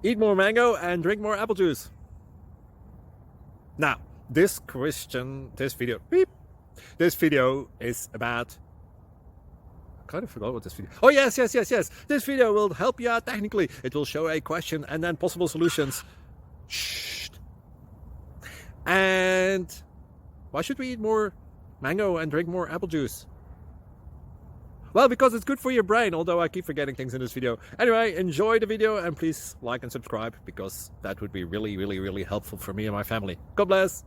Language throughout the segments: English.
Eat more mango and drink more apple juice. Now, this video is about... I kind of forgot what this video... Oh, yes. This video will help you out technically. It will show a question and then possible solutions. Shh. And why should we eat more mango and drink more apple juice? Well, because it's good for your brain, although I keep forgetting things in this video. Anyway, enjoy the video and please like and subscribe, because that would be really helpful for me and my family. God bless!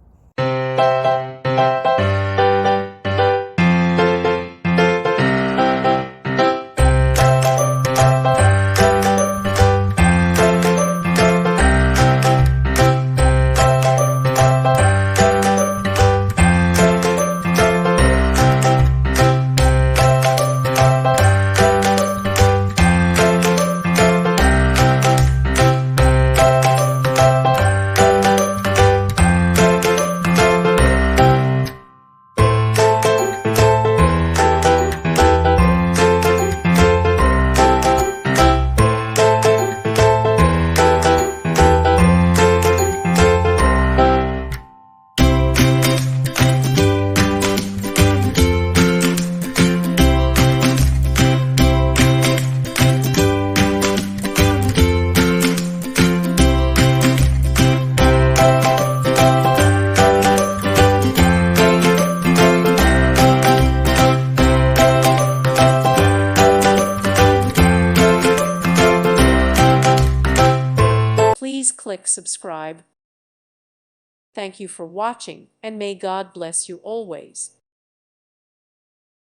Please click subscribe. Thank you for watching, and may God bless you always.